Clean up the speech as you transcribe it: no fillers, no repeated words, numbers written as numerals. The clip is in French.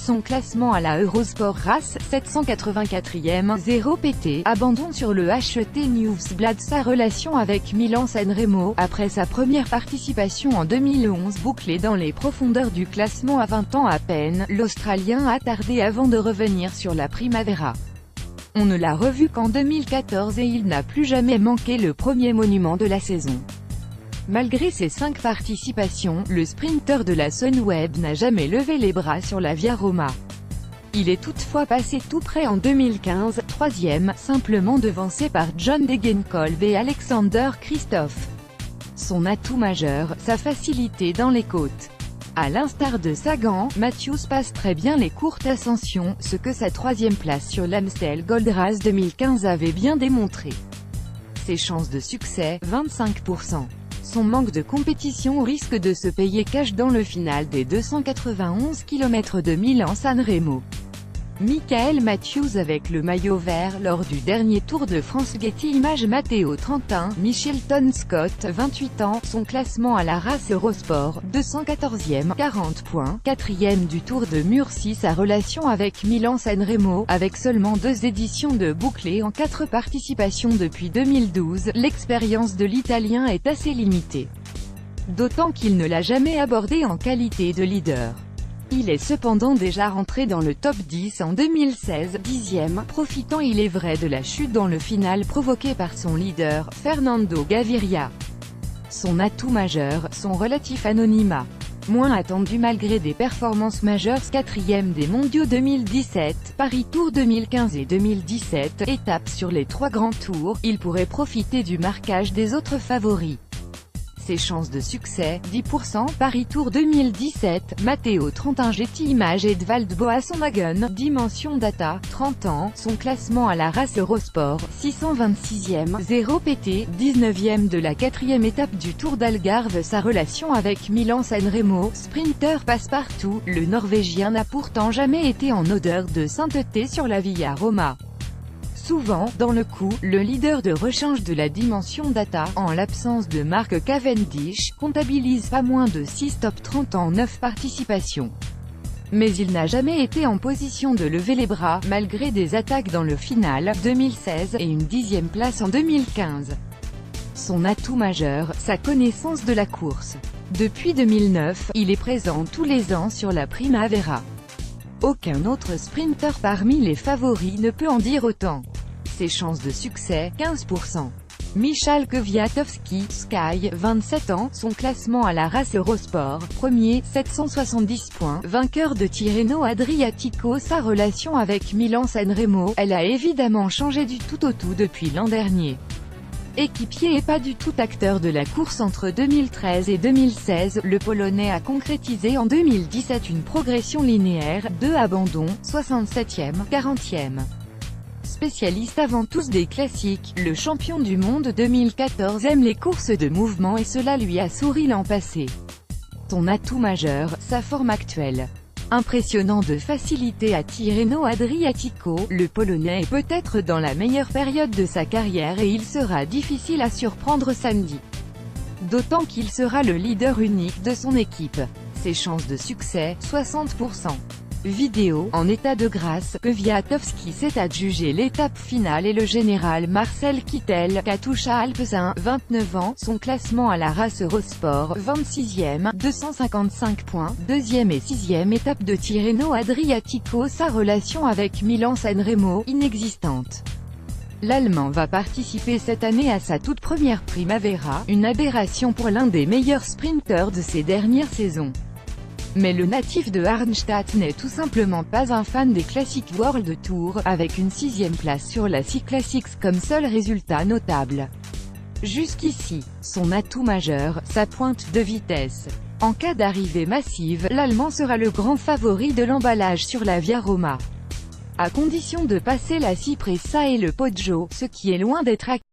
son classement à la Eurosport Race, 784e, 0 PT, abandonne sur le HT Newsblad sa relation avec Milan-San Remo, après sa première participation en 2011 bouclée dans les profondeurs du classement à 20 ans à peine, l'Australien a tardé avant de revenir sur la Primavera. On ne l'a revu qu'en 2014 et il n'a plus jamais manqué le premier monument de la saison. Malgré ses 5 participations, le sprinter de la Sunweb n'a jamais levé les bras sur la Via Roma. Il est toutefois passé tout près en 2015, 3e, simplement devancé par John Degenkolb et Alexander Kristoff. Son atout majeur, sa facilité dans les côtes. À l'instar de Sagan, Matthews passe très bien les courtes ascensions, ce que sa 3e place sur l'Amstel Gold Race 2015 avait bien démontré. Ses chances de succès, 25%. Son manque de compétition risque de se payer cash dans le final des 291 km de Milan-San Remo. Michael Matthews avec le maillot vert lors du dernier Tour de France. Getty Images. Matteo 31, Michelton Scott 28 ans, son classement à la race Eurosport, 214e, 40 points, 4e du Tour de Murcie. Sa relation avec Milan-San Remo, avec seulement 2 éditions de bouclée en 4 participations depuis 2012, l'expérience de l'Italien est assez limitée. D'autant qu'il ne l'a jamais abordé en qualité de leader. Il est cependant déjà rentré dans le top 10 en 2016, 10e, profitant il est vrai de la chute dans le final provoquée par son leader, Fernando Gaviria. Son atout majeur, son relatif anonymat. Moins attendu malgré des performances majeures. 4e des mondiaux 2017, Paris Tour 2015 et 2017, étape sur les 3 grands tours, il pourrait profiter du marquage des autres favoris. Ses chances de succès, 10%. Paris Tour 2017, Matteo 31. Getty Images. Edvald Boasson-Hagen, Dimension Data, 30 ans, son classement à la race Eurosport, 626e, 0 PT, 19e de la 4e étape du Tour d'Algarve. Sa relation avec Milan-San Remo, sprinter passe-partout, le Norvégien n'a pourtant jamais été en odeur de sainteté sur la Via Roma. Souvent, dans le coup, le leader de rechange de la Dimension Data, en l'absence de Mark Cavendish, comptabilise pas moins de 6 top 30 en 9 participations. Mais il n'a jamais été en position de lever les bras, malgré des attaques dans le final, 2016, et une 10e place en 2015. Son atout majeur, sa connaissance de la course. Depuis 2009, il est présent tous les ans sur la Primavera. Aucun autre sprinter parmi les favoris ne peut en dire autant. Ses chances de succès, 15%. Michal Kwiatkowski, Sky, 27 ans, son classement à la race Eurosport, premier, 770 points, vainqueur de Tirreno Adriatico. Sa relation avec Milan-San Remo, elle a évidemment changé du tout au tout depuis l'an dernier. Équipier et pas du tout acteur de la course entre 2013 et 2016, le Polonais a concrétisé en 2017 une progression linéaire, 2 abandons, 67e, 40e. Spécialiste avant tous des classiques, le champion du monde 2014 aime les courses de mouvement et cela lui a souri l'an passé. Son atout majeur, sa forme actuelle. Impressionnant de facilité à Tirreno Adriatico, le Polonais est peut-être dans la meilleure période de sa carrière et il sera difficile à surprendre samedi. D'autant qu'il sera le leader unique de son équipe. Ses chances de succès, 60%. Vidéo, en état de grâce, Kwiatkowski s'est adjugé l'étape finale et le général Marcel Kittel, Katusha Alpecin, 29 ans, son classement à la race Eurosport, 26e, 255 points, 2e et 6e étape de Tirreno Adriatico. Sa relation avec Milan-San Remo, inexistante. L'Allemand va participer cette année à sa toute première Primavera, une aberration pour l'un des meilleurs sprinteurs de ces dernières saisons. Mais le natif de Arnstadt n'est tout simplement pas un fan des Classic World Tour, avec une 6e place sur la C-Classics comme seul résultat notable. Jusqu'ici, son atout majeur, sa pointe de vitesse. En cas d'arrivée massive, l'Allemand sera le grand favori de l'emballage sur la Via Roma. À condition de passer la Cipressa et le Poggio, ce qui est loin d'être acquis.